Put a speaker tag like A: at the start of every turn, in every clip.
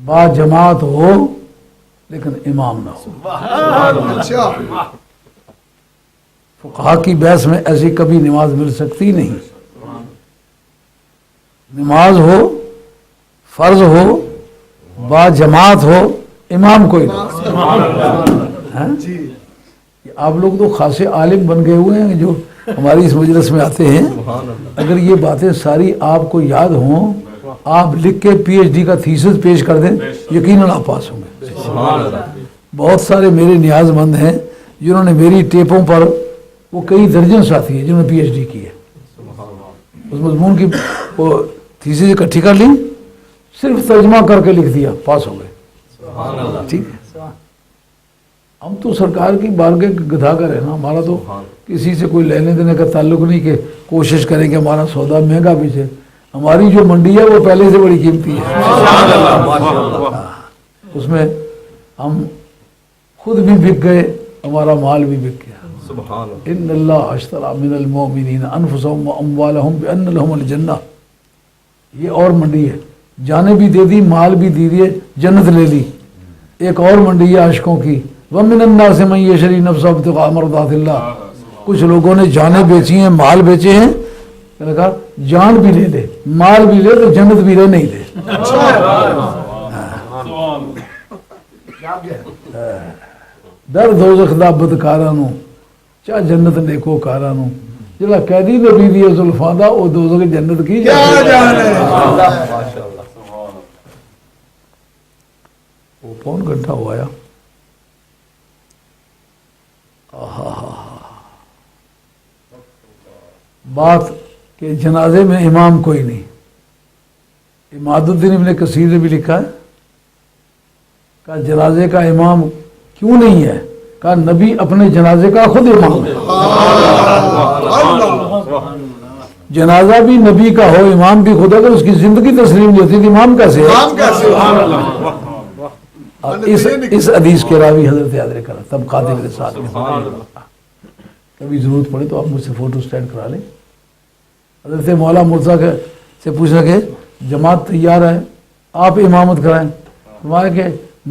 A: با جماعت ہو لیکن امام نہ ہو. فقہا کی بحث میں ایسی کبھی نماز مل سکتی نہیں. نماز ہو، فرض ہو، با جماعت ہو، امام کوئی نہ. آپ لوگ تو خاصے عالم بن گئے ہوئے ہیں جو ہماری اس مجلس میں آتے ہیں. اگر یہ باتیں ساری آپ کو یاد ہوں، آپ لکھ کے پی ایچ ڈی کا تھیسس پیش کر دیں، یقیناً آپ پاس ہوں گے. بہت سارے میرے نیاز مند ہیں جنہوں نے میری ٹیپوں پر، وہ کئی درجن ساتھی ہیں جنہوں نے پی ایچ ڈی کی ہے، اس مضمون کی وہ تھیسس اکٹھی کر لی، صرف ترجمہ کر کے لکھ دیا، پاس ہو گئے. ٹھیک ہے. ہم تو سرکار کی بارگاہ کے گداگر ہیں نا. ہمارا تو کسی سے کوئی لینے دینے کا تعلق نہیں کہ کوشش کریں کہ ہمارا سودا مہنگا بیچے. ہماری جو منڈی ہے وہ پہلے سے بڑی قیمتی ہے. اس میں ہم خود بھی بک گئے، ہمارا مال بھی بک گیا. ان اللہ اشتری من المؤمنین انفسهم واموالهم بان لهم الجنہ. یہ اور منڈی ہے، جانیں بھی دے دی، مال بھی دے دیے، جنت لے لی. ایک اور منڈی ہے عاشقوں کی، ومن الناس من یشری نفسہ ابتغاء مرضات اللہ. کچھ لوگوں نے جانیں بیچی ہیں، مال بیچے ہیں. میں نے کہا جان بھی لے لے، مال بھی لے تو جنت بھی لے نہیں لے. در دوزخ دا بدکارانو چا جنت نیکو کارانو. جلا قیدی دے بیوی زلفاں دا او دوزخ جنت کی جانے. وہ پون گھنٹہ ہوا یا بات کہ جنازے میں امام کوئی نہیں. اماد الدین ابن کثیر نے بھی لکھا ہے کہ جنازے کا امام کیوں نہیں ہے؟ کہا نبی اپنے جنازے کا خود امام ہے. جنازہ بھی نبی کا ہو، امام بھی خود. اگر اس کی زندگی تسلیم نہیں ہوتی تو امام کیسے ہے؟ اس حدیث کے راوی حضرت حاضر کرا طبقات میرے ساتھ میں. کبھی ضرورت پڑے تو آپ مجھ سے فوٹو سٹینڈ کرا لیں. حضرت مولا مرزا سے پوچھا کہ جماعت تیار ہے، آپ امامت کرائیں. فرمایا کہ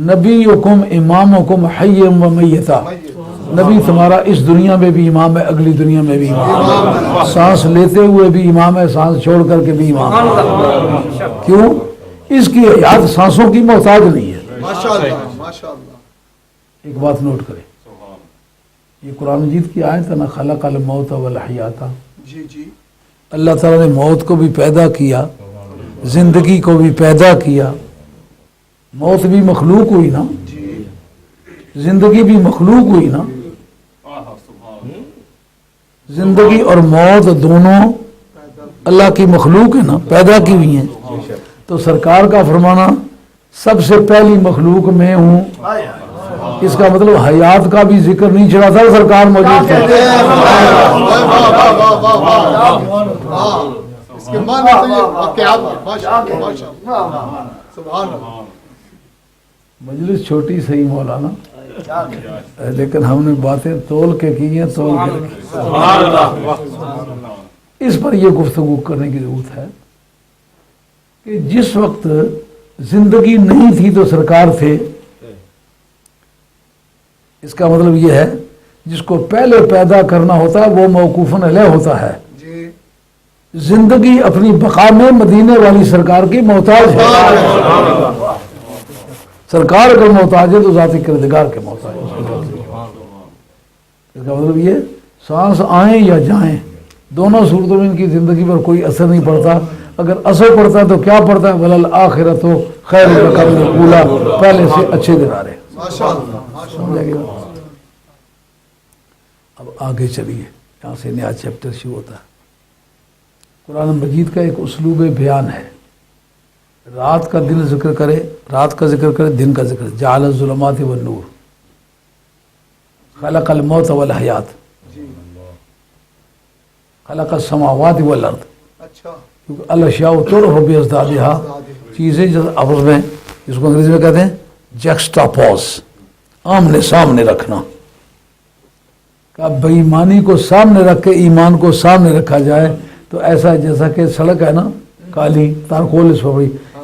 A: نبی حکم امام حکم حیم و میتا. نبی تمہارا اس دنیا میں بھی امام ہے، اگلی دنیا میں بھی امام ہے، سانس لیتے ہوئے بھی امام ہے، سانس چھوڑ کر کے بھی امام ہے. کیوں؟ اس کی حیات سانسوں کی محتاج نہیں ہے. ایک بات نوٹ کریں، یہ قرآن مجید کی آیت ہے نا، خلق الموت والحیات. اللہ تعالیٰ نے موت کو بھی پیدا کیا، زندگی کو بھی پیدا کیا. موت بھی مخلوق ہوئی نا، زندگی بھی مخلوق ہوئی نا. زندگی اور موت دونوں اللہ کی مخلوق ہے نا، پیدا کی ہوئی ہیں. تو سرکار کا فرمانا سب سے پہلی مخلوق میں ہوں، اس کا مطلب حیات کا بھی ذکر نہیں چلا تھا، سرکار موجود تھے. مجلس چھوٹی صحیح مولانا، لیکن ہم نے باتیں تول کے کی ہیں، تول کے رکھی. اس پر یہ گفتگو کرنے کی ضرورت ہے کہ جس وقت زندگی نہیں تھی تو سرکار تھے. اس کا مطلب یہ ہے جس کو پہلے پیدا کرنا ہوتا ہے وہ موقوفاً علیہ ہوتا ہے. زندگی اپنی بقا میں مدینے والی سرکار کی محتاج ہے. سرکار اگر محتاج ہے تو ذاتی کردگار کے محتاج ہے. اس کا مطلب یہ سانس آئیں یا جائیں دونوں صورتوں میں ان کی زندگی پر کوئی اثر نہیں پڑتا. اگر اثر پڑتا ہے تو کیا پڑتا ہے؟ وَلَلْآخِرَةُ خَيْرٌ لَكَ مِنَ الْأُولَىٰ. پہلے سے اچھے دن آ رہے ہیں. سمجھا گیا؟ اب آگے چلیے، یہاں سے نیا چیپٹر شروع ہوتا ہے. قرآن مجید کا ایک اسلوب بیان ہے. رات کا دن ذکر کرے، رات کا ذکر کرے، دن کا ذکر. جعل الظلمات والنور، خلق الموت والحیات، خلق السماوات والارض. کیونکہ الاشیاء تعرف بازدادها، چیزیں جو آپس میں، اس کو انگریزی میں کہتے ہیں جیکسٹاپوز، آمنے سامنے رکھنا. کہ بے ایمانی کو سامنے رکھ کے ایمان کو سامنے رکھا جائے تو ایسا جیسا کہ سڑک ہے نا کالی تارکول اس پر پڑی،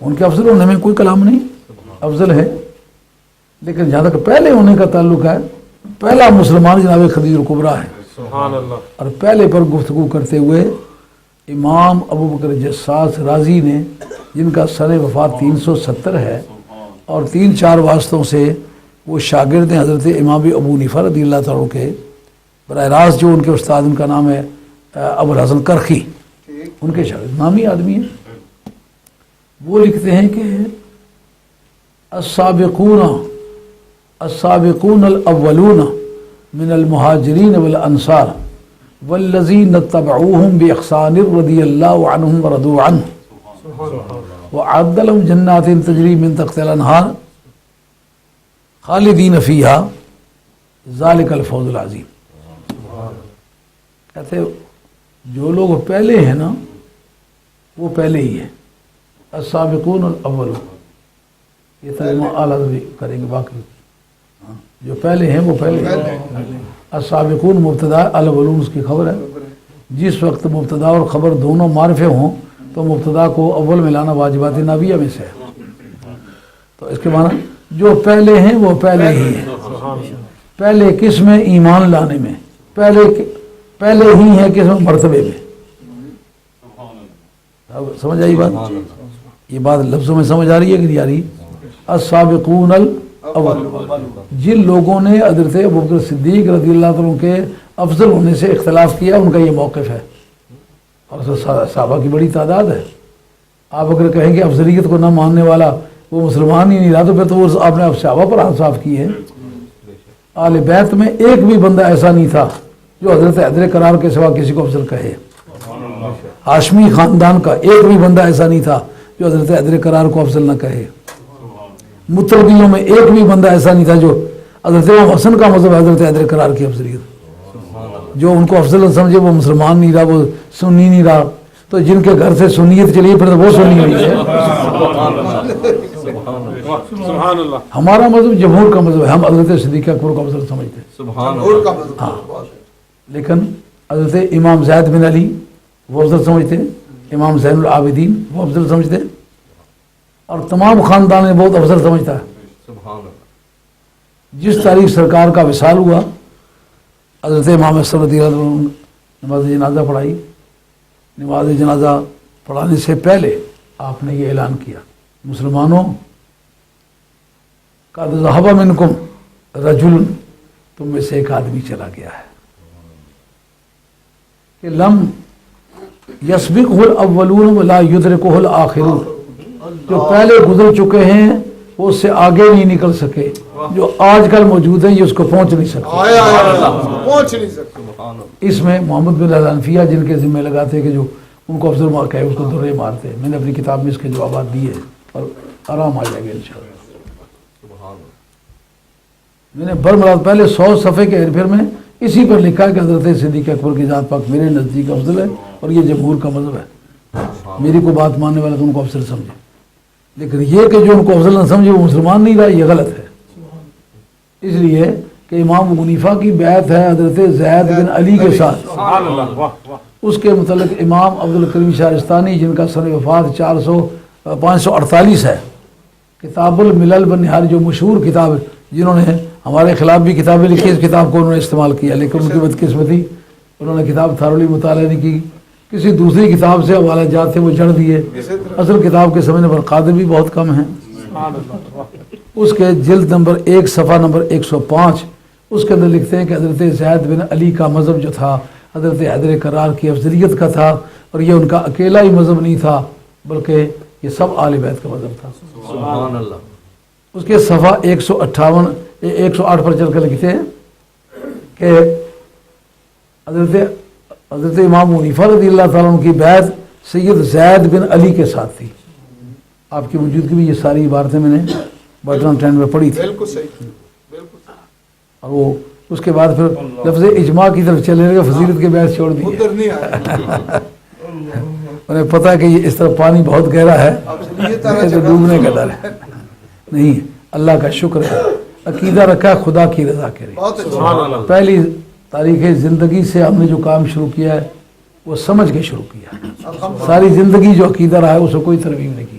A: ان کے افضل ہونے میں کوئی کلام نہیں، افضل ہے، لیکن جہاں تک پہلے ہونے کا تعلق ہے، پہلا مسلمان جناب خدیجہ الکبریٰ ہے،
B: سبحان اللہ،
A: اور پہلے پر گفتگو کرتے ہوئے امام ابو بکر جساس رازی نے، جن کا سن وفات 370 ہے اور 3-4 واسطوں سے وہ شاگرد ہیں حضرت امام ابو حنیفہ رضی اللہ تعالیٰ کے، براہ راست جو ان کے استاد، ان کا نام ہے ابو الحسن کرخی، ان کے شاگرد نامی آدمی ہیں۔ وہ لکھتے ہیں کہ السابقون الاولون من المہاجرین والانصار والذین اتبعوهم باحسان رضی اللہ عنہم ورضوا عنہ وأعد لهم جنات تجری من تحتها الانہار خالدین فیہا ذالک الفوز العظیم۔ کہتے جو لوگ پہلے ہیں نا وہ پہلے ہی ہیں، السابقون الاولون، یہ ترجمہ اعلیٰ بھی کریں گے، باقی جو پہلے ہیں وہ پہلے ہیں۔ السابقون مبتدا، الاولون اس کی خبر ہے۔ جس وقت مبتدا اور خبر دونوں معرفے ہوں تو مبتدا کو اول میں لانا واجبات نبیہ میں سے ہے، تو اس کے معنی جو پہلے ہیں وہ پہلے ہی ہیں۔ پہلے کس میں؟ ایمان لانے میں، پہلے ہی ہیں کس میں؟ مرتبے میں۔ سمجھ آئی بات؟ یہ بات لفظوں میں سمجھ آ رہی ہے کہ نہیں آ رہی؟ السابقون الاول، جن لوگوں نے حضرت ابوبکر صدیق رضی اللہ عنہ کے افضل ہونے سے اختلاف کیا، ان کا یہ موقف ہے، اور صحابہ کی بڑی تعداد ہے۔ آپ اگر کہیں کہ افضلیت کو نہ ماننے والا وہ مسلمان ہی نہیں رہا، تو پھر تو وہ آپ نے صحابہ پر ہاتھ صاف کیے ہیں۔ آل بیت میں ایک بھی بندہ ایسا نہیں تھا جو حضرت حیدر کرار کے سوا کسی کو افضل کہے۔ ہاشمی خاندان کا ایک بھی بندہ ایسا نہیں تھا جو حضرت حیدر کرار کو افضل نہ کہے۔ مطلبیوں میں ایک بھی بندہ ایسا نہیں تھا جو حضرت امام حسن کا مذہب حضرت حیدر کرار کی افضلیت، جو ان کو افضل نہ سمجھے وہ مسلمان نہیں رہا، وہ سنی نہیں رہا، تو جن کے گھر سے سنیت چلی پھر تو وہ سنی نہیں ہے۔
B: سبحان اللہ،
A: ہمارا مذہب جمہور کا مذہب ہے، ہم حضرت صدیق اکبر کو افضل سمجھتے ہیں،
B: سبحان
C: اور کا
B: اللہ،
A: ہاں، لیکن حضرت امام زید بن علی وہ افضل سمجھتے ہیں، امام زین العابدین وہ افضل سمجھتے ہیں، اور تمام خاندان میں بہت افضل سمجھتا ہے۔
B: سبحان اللہ،
A: جس تاریخ سرکار کا وصال ہوا، حضرت امام حسن رضی اللہ عنہ نماز جنازہ پڑھائی، نماز جنازہ پڑھانے سے پہلے آپ نے یہ اعلان کیا، مسلمانوں، قد ذہب منکم رجل، تم میں سے ایک آدمی چلا گیا ہے کہ لم یسبقہ الاولون ولا یدرکہ الآخرون، جو پہلے گزر چکے ہیں وہ اس سے آگے نہیں نکل سکے، جو آج کل موجود ہیں یہ اس کو پہنچ نہیں سکتے۔
C: پہنچ نہیں سکتے۔
A: اس میں محمد بن الحنفیہ جن کے ذمہ لگاتے ہیں کہ جو ان کو افضل مارک ہے اس کو درے مارتے ہیں، میں نے اپنی کتاب میں اس کے جوابات دیے ہیں اور آرام آ جائے گا انشاءاللہ۔ میں نے برمراد پہلے 100 صفحے کے پھر میں اسی پر لکھا کہ حضرت صدیق اکبر کی ذات پاک میرے نزدیک افضل ہے اور یہ جمہور کا مذہب ہے، میری کو بات ماننے والا تو ان کو افضل سمجھے، لیکن یہ کہ جو ان کو افضل نہ سمجھے وہ مسلمان نہیں رہا، یہ غلط ہے۔ اس لیے کہ امام ابو حنیفہ کی بیعت ہے حضرت زید بن علی کے ساتھ،
B: سبحان اللہ، واہ واہ،
A: اس کے متعلق امام عبدالکریم شارستانی جن کا سن وفات 548 ہے، کتاب الملل والنہار جو مشہور کتاب ہے، جنہوں نے ہمارے خلاف بھی کتابیں لکھی، اس کتاب کو انہوں نے استعمال کیا، لیکن ان کی بدقسمتی انہوں نے کتاب تھارولی مطالعہ نہیں کی، کسی دوسری کتاب سے حوالہ جات تھے وہ جڑ دیے، اصل کتاب کے سمجھنے پر قادر بھی بہت کم ہیں۔ اس کے جلد نمبر 1 صفحہ نمبر 105 اس کے اندر لکھتے ہیں کہ حضرت زید بن علی کا مذہب جو تھا حضرت حیدر کرار کی افضلیت کا تھا، اور یہ ان کا اکیلا ہی مذہب نہیں تھا بلکہ یہ سب آل بیت کا مذہب تھا۔
B: سبحان اللہ،
A: اس کے صفحہ 108 پر چل کر لکھتے ہیں کہ حضرت امام حنیفہ رضی اللہ تعالیٰ عنہ کی بیعت سید زید بن علی کے ساتھ تھی۔ آپ کی موجودگی میں یہ ساری عبارتیں میں نے بٹن ٹرین میں پڑھی تھی،
C: بالکل صحیح، بالکل صحیح۔
A: اور وہ اس کے بعد پھر لفظ اجماع کی طرف چلے گئے، فضیلت کے بیعت چھوڑ دی ہے۔
C: ادھر نہیں آیا،
A: انہیں پتہ ہے کہ یہ اس طرح پانی بہت گہرا ہے،
C: یہ طرح
A: تو ڈوبنے کا ڈر ہے۔ نہیں، اللہ کا شکر ہے، عقیدہ رکھا خدا کی رضا کے لیے۔
C: بہت اچھا،
B: سبحان اللہ،
A: پہلی تاریخ زندگی سے ہم نے جو کام شروع کیا ہے وہ سمجھ کے شروع کیا، ساری زندگی جو عقیدہ رہا ہے اس کو کوئی ترمیم نہیں کی۔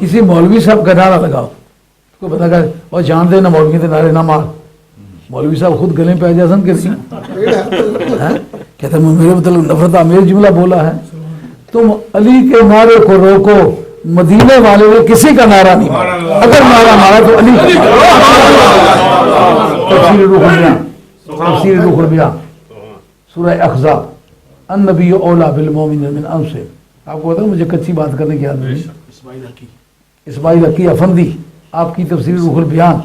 A: کسی مولوی صاحب کا نعرہ لگاؤ کو پتا کہ اور جان دے نہ مولوی کے نعرے نہ مار. مولوی صاحب خود گلے پہ آ جاسن کہ نہیں کہتے ہیں میرے مطلب نفرت آمیز جملہ بولا ہے. تم علی کے نعرے کو روکو, مدینے والے نے کسی کا نعرہ نہیں مارا, اگر نعرہ مارا تو علی کا. تفسیر روح البیان سورہ احزاب النبی اولا بالمومنین من انفسہم. آپ کو بتاؤں مجھے کچی بات کرنے کی عادت نہیں. اسماعیل حقی افندی آپ کی تفسیر روح البیان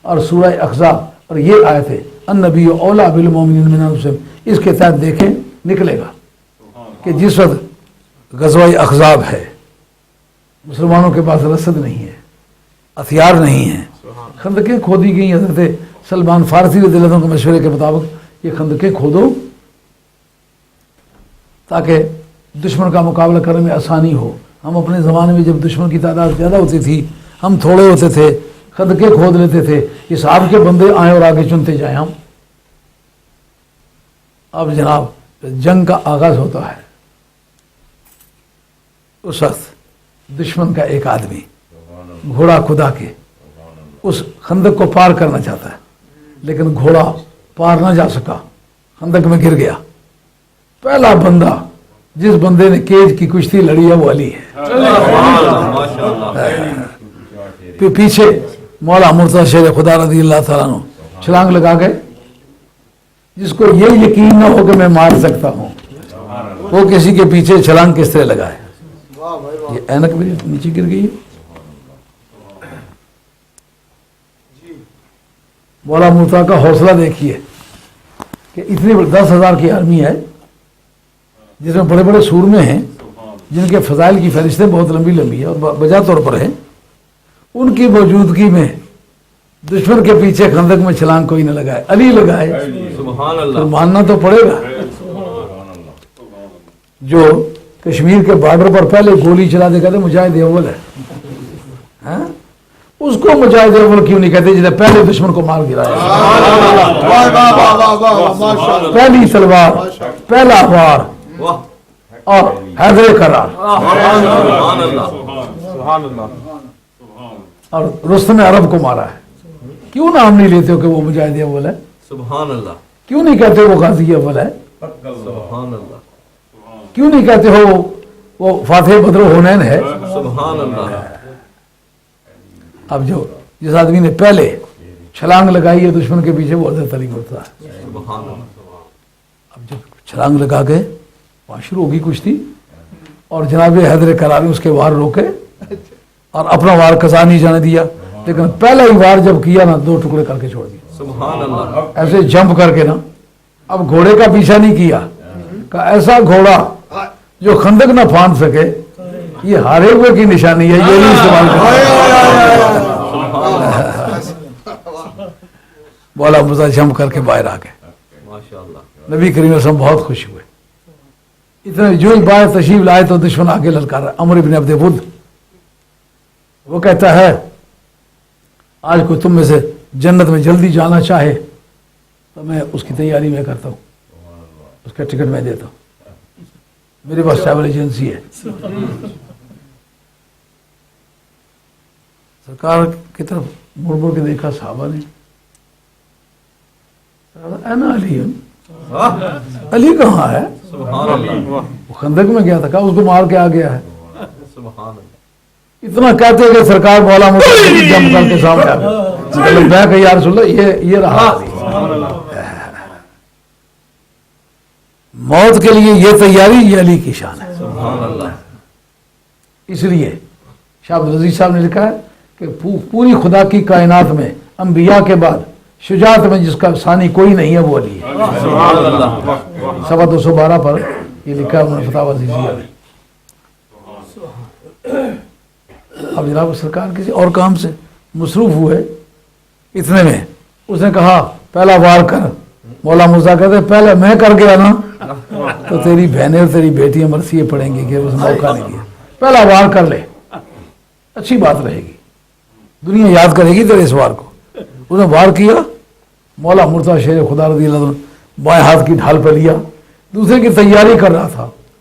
A: اور سورہ احزاب اور یہ آیت ہے النبی اولا بالمومنین من انفسہم, اس کے تحت دیکھیں نکلے گا کہ جس وقت غزوہ احزاب ہے مسلمانوں کے پاس رسد نہیں ہے, ہتھیار نہیں ہے, خندقیں کھودی گئی. حضرت سلمان فارسی رضی اللہ عنہ کے مشورے کے مطابق یہ خندقیں کھودو تاکہ دشمن کا مقابلہ کرنے میں آسانی ہو. ہم اپنے زمانے میں جب دشمن کی تعداد زیادہ ہوتی تھی ہم تھوڑے ہوتے تھے, خندقیں کھود لیتے تھے, حساب کے بندے آئیں اور آگے چنتے جائیں ہم. اب جناب جنگ کا آغاز ہوتا ہے, اس وقت دشمن کا ایک آدمی گھوڑا کھدا کے اس خندق کو پار کرنا چاہتا ہے, لیکن گھوڑا پار نہ جا سکا, خندق میں گر گیا. پہلا بندہ جس بندے نے کیج کی کشتی لڑی ہے وہ علی ہے. پیچھے مولا مرتضی شیر خدا رضی اللہ تعالیٰ عنہ چھلانگ لگا گئے. جس کو یہ یقین نہ ہو کہ میں مار سکتا ہوں وہ کسی کے پیچھے چھلانگ کس طرح لگائے. یہ اینک میری نیچے گر گئی ہے. مولا مرتضی کا حوصلہ دیکھیے کہ اتنی 10,000 کی آرمی ہے جس میں بڑے بڑے سورمے ہیں جن کے فضائل کی فہرستیں بہت لمبی لمبی ہے اور بجا طور پر ہیں. ان کی موجودگی میں دشمن کے پیچھے خندق میں چھلانگ کوئی نہ لگائے, علی لگائے.
B: سبحان اللہ.
A: تو ماننا تو پڑے گا. جو کشمیر کے بارڈر پر پہلے گولی چلا دے کہتے مجاہد اول ہے, اس کو مجاہد اول کیوں نہیں کہتے جنہیں پہلے دشمن کو مار گرایا, پہلی تلوار, پہلا وار اور حیدر کرار اور رستم عرب کو مارا ہے. کیوں نام نہیں لیتے ہو کہ وہ مجاہد اول ہے؟
B: سبحان اللہ.
A: کیوں نہیں کہتے وہ غازی اول ہے؟
B: سبحان اللہ.
A: کیوں نہیں کہتے ہو وہ فاتح بدر و حنین ہے؟
B: سبحان اللہ.
A: اب جو جس آدمی نے پہلے چھلانگ لگائی ہے دشمن کے پیچھے وہ حضرت علی مرتضیٰ ہے.
B: سبحان اللہ.
A: اب جب چھلانگ لگا کے وہاں شروع ہوگی کشتی اور جناب حیدر کرار نے اس کے وار روکے اور اپنا وار قضا نہیں جانے دیا, لیکن پہلا ہی وار جب کیا نا 2 ٹکڑے کر کے چھوڑ دیا.
B: سبحان اللہ.
A: ایسے جمپ کر کے نا. اب گھوڑے کا پیچھا نہیں کیا کہ ایسا گھوڑا جو خندق نہ پھاند سکے یہ ہارے ہوئے کی نشانی ہے, یہ نہیں استعمال کرنا. مولا مرتضی جمپ کر کے باہر آ گئے.
B: ماشاءاللہ.
A: نبی کریم صلی اللہ علیہ وسلم بہت خوش ہوئے. اتنے جو ہی باہر تشریف لائے تو دشمن آگے للکارا. عمرو بن عبد ود وہ کہتا ہے آج کوئی تم میں سے جنت میں جلدی جانا چاہے تو میں اس کی تیاری میں کرتا ہوں, اس کا ٹکٹ میں دیتا ہوں, میرے پاس ٹریول ایجنسی ہے. سرکار کی طرف مڑ مڑ کے دیکھا صحابہ نے, اینا علی علی کہاں ہے؟
B: سبحان اللہ.
A: وہ خندق میں گیا تھا, کہا اس کو مار کے آ گیا ہے.
B: سبحان اللہ.
A: اتنا کہتے کہ سرکار مولا مرتضی جم کر کے سامنے آ گئے. میں کہ یا رسول اللہ یہ رہا موت کے لیے یہ تیاری, یہ علی کی شان ہے.
B: سبحان اللہ.
A: اس لیے شاہ عبد العزیز صاحب نے لکھا ہے کہ پوری خدا کی کائنات میں انبیاء کے بعد شجاعت میں جس کا ثانی کوئی نہیں ہے وہ علی ہے.
B: سبحان اللہ.
A: 212 پر یہ لکھا ہے انہوں نے فتاوی عزیزیہ میں. اب جناب سرکار کسی اور کام سے مصروف ہوئے, اتنے میں اس نے کہا پہلا وار کر. مولا مرتضی کہتے پہلے میں کر گیا نا تو تیری بہنیں اور تیری بیٹیاں مرثیے پڑیں گی کہ اس موقع نہیں دیا, پہلا وار کر لے, اچھی بات رہے گی, دنیا یاد کرے گی تیرے اس وار کو. اس نے وار کیا, مولا مرتضی شیر خدا رضی اللہ عنہ بائیں ہاتھ کی ڈھال پہ لیا, دوسرے کی تیاری کر رہا تھا,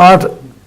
A: 8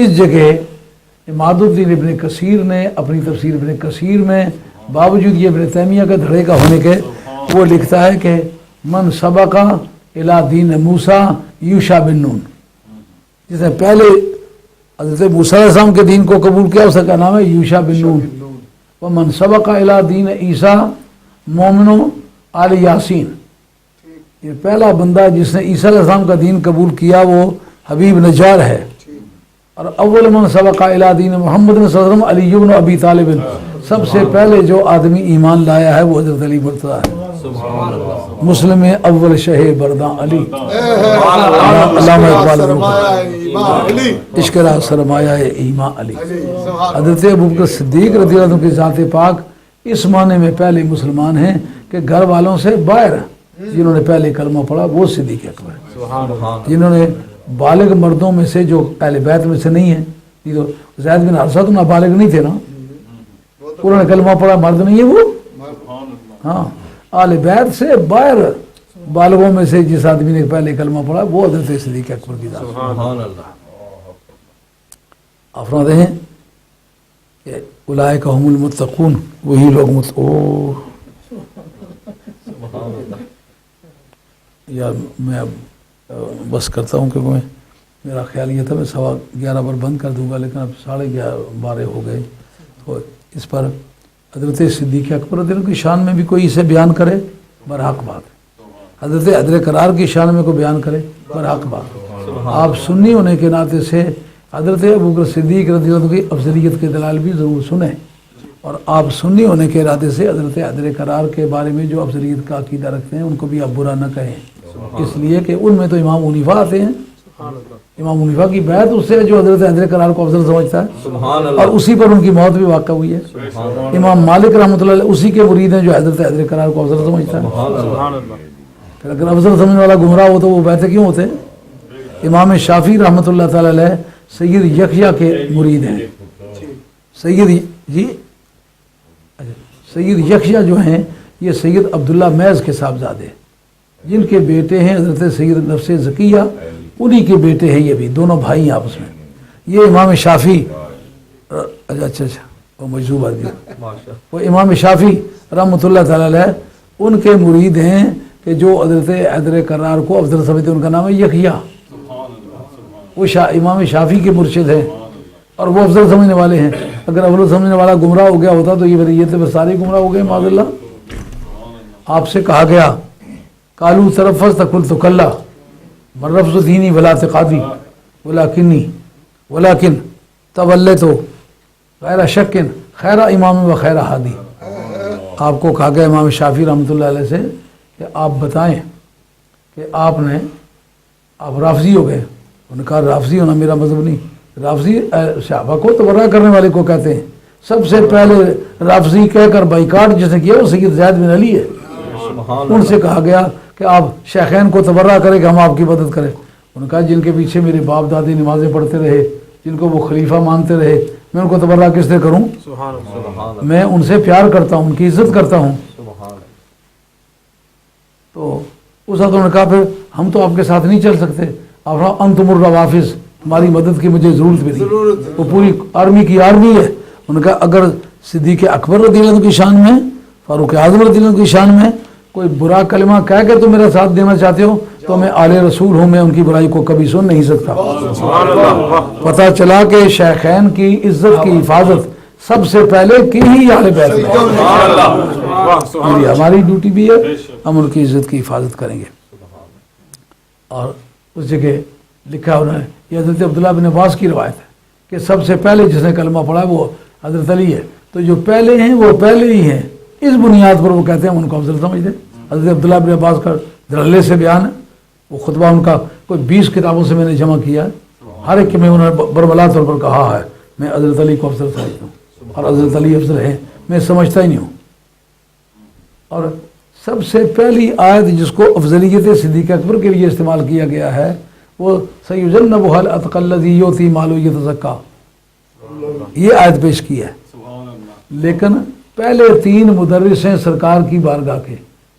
A: اس جگہ اماد الدین ابن کثیر نے اپنی تفسیر ابن کثیر میں باوجود یہ ابن تیمیہ کا دھڑے کا ہونے کے وہ لکھتا ہے کہ من سبقہ الی دین موسیٰ یوشع بن نون، جس نے پہلے حضرت موسیٰ علیہ السلام کے دین کو قبول کیا، اس کا نام ہے یوشع بن نون۔ ومن سبق الی دین عیسیٰ مومن آل یاسین، یہ پہلا بندہ جس نے عیسیٰ علیہ السلام کا دین قبول کیا وہ حبیب نجار ہے۔ اور اول من سبق الی دین محمد صلی اللہ علیہ وسلم علی بن ابی طالب، سب سے پہلے جو آدمی ایمان لایا ہے وہ حضرت علی مرتضیٰ ہے۔ مسلم اول شہ برداں علی، علامہ اقبال عشق را سرمایہ ایمان علی۔ حضرت ابوبکر صدیق رضی اللہ عنہ کی ذات پاک اس معنی میں پہلے مسلمان ہیں کہ گھر والوں سے باہر جنہوں نے پہلے کلمہ پڑھا وہ صدیق اکبر ہے۔ جنہوں نے بالغ مردوں میں سے جو اہل بیت میں سے نہیں ہیں، یہ تو زید بن حارثہ تو نابالغ نہیں تھے نا، انہوں نے کلمہ پڑھا، مرد نہیں ہے وہ۔ ہاں، اہل بیت سے باہر بالغوں میں سے جس آدمی نے پہلے کلمہ پڑھا وہ حضرت صدیق اکبر کی ذات۔ آپ فرماتے ہیں کہ اولئک هم المتقون، وہی لوگ یار میں اب بس کرتا ہوں کیونکہ میرا خیال یہ تھا میں 11:15 پر بند کر دوں گا، لیکن اب 11:30 ہو گئے، تو اس پر حضرت صدیق اکبر رضی اللہ عنہ کی شان میں بھی کوئی اسے بیان کرے برحق بات ہے، حضرت حیدر کرار کی شان میں کوئی بیان کرے برحق بات ہے۔ آپ سنی ہونے کے ناطے سے حضرت ابوبکر صدیق رضی اللہ عنہ کی افضلیت کے دلائل بھی ضرور سنیں، اور آپ سنی ہونے کے ارادے سے حضرت حیدر کرار کے بارے میں جو افضلیت کا عقیدہ رکھتے ہیں ان کو بھی آپ برا نہ کہیں، اس لیے کہ ان میں تو امام حنیفہ آتے ہیں، امام حنیفہ کی بیعت اس سے جو حضرت حیدر کرار کو افضل سمجھتا ہے، اور اسی پر ان کی موت بھی واقع ہوئی ہے۔ امام مالک رحمۃ اللہ علیہ اسی کے مرید ہیں جو حضرت حیدر کرار کو افضل سمجھتا ہے۔ پھر اگر افضل سمجھنے والا گمراہ ہو تو وہ بیعت کیوں ہوتے ہیں؟ امام شافعی رحمۃ اللہ تعالی علیہ سید یحییٰ کے مرید ہیں، سید یحییٰ جو ہیں یہ سید عبداللہ میز کے صاحبزادے، جن کے بیٹے ہیں حضرت سید نفس زکیہ، انہی کے بیٹے ہیں، یہ بھی دونوں بھائی ہیں آپس میں۔ یہ امام شافعی اچھا وہ مجذوب آدمی، وہ امام شافعی رحمۃ اللہ تعالی علیہ ان کے مرید ہیں کہ جو حضرت حیدر کرار کو افضل سمجھتے ہیں، ان کا نام ہے یحییٰ، وہ امام شافعی کے مرشد ہیں اور وہ افضل سمجھنے والے ہیں۔ اگر افضل سمجھنے والا گمراہ ہو گیا ہوتا تو یہ بریت میں سارے گمراہ ہو گئے معاذ اللہ۔ آپ سے کہا گیا کالو ترفز تقل تو کلّا مرفظ دینی ولا اعتقادی ولیکن طول تو غیر شکن خیر امام و خیر ہادی۔ آپ کو کہا گیا امام شافعی رحمۃ اللہ علیہ سے کہ آپ بتائیں کہ آپ رافضی ہو گئے، انہوں نے کہا رافضی ہونا میرا مذہب نہیں، رافضی صحابہ کو تبرہ کرنے والے کو کہتے ہیں، سب سے پہلے رافضی کہہ کر بائیکاٹ جس نے کیا وہ سید زید بن علی ہے۔ ان سے کہا گیا کہ آپ شیخین کو تبرہ کریں کہ ہم آپ کی مدد کریں، انہوں نے کہا جن کے پیچھے میرے باپ دادی نمازیں پڑھتے رہے، جن کو وہ خلیفہ مانتے رہے، میں ان کو تبرہ کس سے کروں؟ میں ان سے پیار کرتا ہوں، ان کی عزت کرتا ہوں۔ تو اس وقت انہوں نے کہا پھر ہم تو آپ کے ساتھ نہیں چل سکتے، آپ انتم الروافض، ہماری مدد کی مجھے ضرورت بھی نہیں، وہ پوری آرمی کی آرمی ہے۔ انہوں نے کہا اگر صدیق اکبر رضی اللہ عنہ کی شان میں، فاروق اعظم رضی اللہ عنہ کی شان میں کوئی برا کلمہ کہہ کے تم میرا ساتھ دینا چاہتے ہو تو میں آل رسول ہوں، میں ان کی برائی کو کبھی سن نہیں سکتا۔ پتہ چلا کہ شیخین کی عزت کی حفاظت سب سے پہلے کی ہی اہل بیت میں، ہماری ڈیوٹی بھی ہے، ہم ان کی عزت کی حفاظت کریں گے۔ اور اس جگہ لکھا انہوں نے یہ حضرت عبداللہ بن عباس کی روایت ہے کہ سب سے پہلے جس نے کلمہ پڑھا وہ حضرت علی ہے، تو جو پہلے ہیں وہ پہلے ہی ہیں، اس بنیاد پر وہ کہتے ہیں ان کو افضل سمجھتے ہیں۔ حضرت عبداللہ بن عباس کا دھڑلے سے بیان ہے، وہ خطبہ ان کا کوئی 20 کتابوں سے میں نے جمع کیا ہے، ہر ایک میں انہوں نے برملا طور پر کہا ہے میں حضرت علی کو افضل سمجھتا ہوں اور حضرت علی افضل ہیں، میں سمجھتا ہی نہیں ہوں۔ اور سب سے پہلی آیت جس کو افضلیت صدیق اکبر کے لیے استعمال کیا گیا ہے وہ سیجنبها الاتقى الذی یؤتی مالہ یتزکیٰ، یہ آیت پیش کی ہے۔ لیکن پہلے 3 مدرس ہیں سرکار کی بارگاہ کے،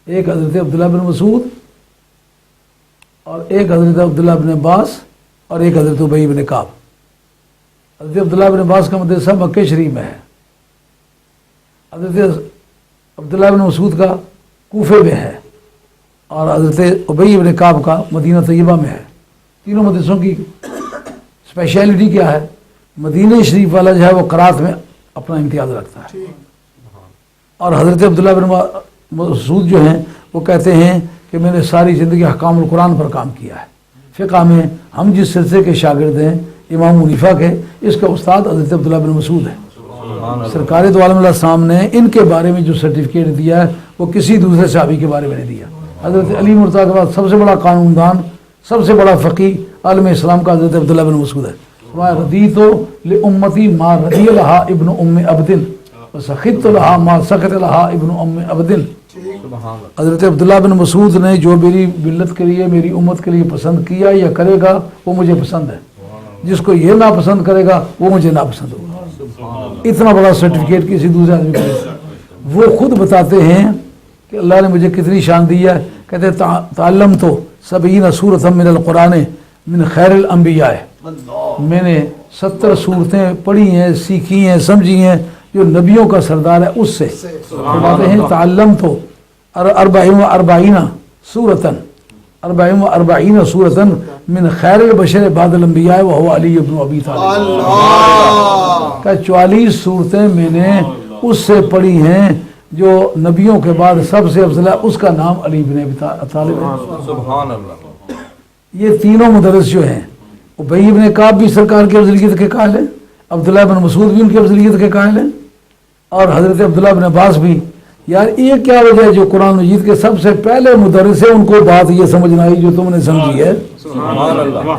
A: ایک حضرت عبداللہ بن مسعود اور ایک حضرت عبداللہ بن عباس اور ایک حضرت ابی بن کعب۔ حضرت عبداللہ بن عباس کا مدرسہ مکہ شریف میں ہے، حضرت عبداللہ بن مسعود کا کوفے میں ہے، اور حضرت ابی بن کعب کا مدینہ طیبہ میں ہے۔ تینوں مدرسوں کی اسپیشلٹی کیا ہے؟ مدینہ شریف والا جو ہے وہ قرات میں اپنا امتیاز رکھتا ہے، اور حضرت عبداللہ بن مسعود جو ہیں وہ کہتے ہیں کہ میں نے ساری زندگی احکام القرآن پر کام کیا ہے۔ فقہ میں ہم جس سلسلے کے شاگرد ہیں امام حنیفہ کے، اس کا استاد حضرت عبداللہ بن مسعود ہے۔ سرکار دو عالم علیہ السلام نے ان کے بارے میں جو سرٹیفکیٹ دیا ہے وہ کسی دوسرے صحابی کے بارے میں نہیں دیا۔ حضرت علی مرتضیٰ کے بعد سب سے بڑا قانون دان، سب سے بڑا فقی عالم اسلام کا حضرت عبداللہ بن مسعود ہے۔ رضیت لامتی ما رضی لہا ابن ام عبد وسخط لہا ما سخط لہا ابن ام عبد۔ حضرت عبداللہ بن مسعود نے جو میری ملت کے لیے، میری امت کے لیے پسند کیا یا کرے گا وہ مجھے پسند ہے، جس کو یہ ناپسند کرے گا وہ مجھے ناپسند ہوگا۔ اتنا بڑا سرٹیفکیٹ کسی دوسرے آدمی کو نہیں۔ وہ خود بتاتے ہیں کہ اللہ نے مجھے کتنی شان دی ہے، کہتے تعلم تو 70 سورۃ من القرآن من خیر الانبیاء، میں نے 70 صورتیں پڑھی ہیں، سیکھی ہیں، سمجھی ہیں جو نبیوں کا سردار ہے اس سے۔ فرماتے ہیں تعلم تو 44 سورۃ 44 سورۃ من خیر البشر بعد الانبیاء وهو علی بن ابی طالب۔ کہ 44 صورتیں میں نے اس سے پڑھی ہیں جو نبیوں کے بعد سب سے افضل ہے، اس کا نام علی بن ابی طالب ہے۔
B: سبحان اللہ۔
A: یہ تینوں مدرس جو ہیں، ابی بن کعب بھی سرکار کی افضلیت کے قائل ہیں، عبداللہ بن مسعود بھی ان کی افضلیت کے قائل ہیں، اور حضرت عبداللہ بن عباس بھی۔ یار یہ کیا وجہ ہے جو قرآن مجید کے سب سے پہلے مدرس ہیں ان کو بات یہ سمجھنا آئی جو تم نے سمجھی ہے؟
B: سبحان اللہ۔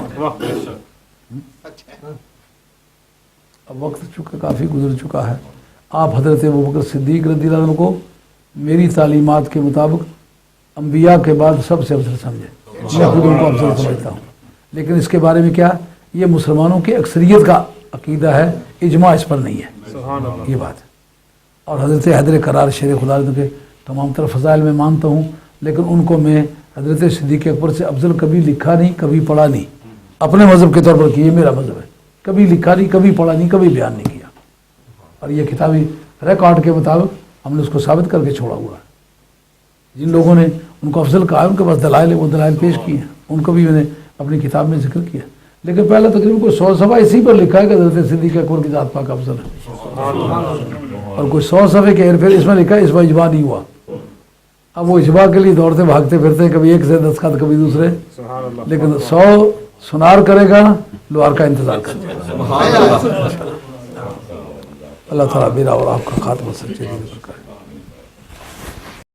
A: اب وقت چکا کافی گزر چکا ہے۔ آپ حضرت ابوبکر صدیق رضی اللہ عنہ کو میری تعلیمات کے مطابق انبیاء کے بعد سب سے افضل سمجھے، میں خود ان کو افضل سمجھتا ہوں، لیکن اس کے بارے میں کیا، یہ مسلمانوں کی اکثریت کا عقیدہ ہے، اجماع اس پر نہیں ہے، یہ بات ہے۔ اور حضرت حیدر کرار شیر خدا کے تمام تر فضائل میں مانتا ہوں، لیکن ان کو میں حضرت صدیق اکبر سے افضل کبھی لکھا نہیں، کبھی پڑھا نہیں، اپنے مذہب کے طور پر کہ یہ میرا مذہب ہے، کبھی لکھا نہیں، کبھی پڑھا نہیں، کبھی بیان نہیں کیا، اور یہ کتابی ریکارڈ کے مطابق ہم نے اس کو ثابت کر کے چھوڑا ہوا ہے۔ جن لوگوں نے ان کو افضل کہا ہے ان کے پاس دلائل ہے، وہ دلائل پیش کیے ہیں، ان کو بھی میں نے اپنی کتاب میں ذکر کیا، لیکن پہلے تقریباً کوئی 100 صفحہ اسی پر لکھا ہے کہ حضرت صدیق اکبر کی ذات پاک افضل ہے، اور کوئی 100 صفحے کے پھر اس میں لکھا ہے اس پر اجماع نہیں ہوا۔ اب وہ اجماع کے لیے دوڑتے بھاگتے پھرتے، کبھی ایک سے دستخط کبھی دوسرے، لیکن 100 سنار کرے گا لوہار کا انتظار کرے گا۔ اللہ تعالیٰ میرا اور آپ کا خاتمہ سچے دین پر کرے۔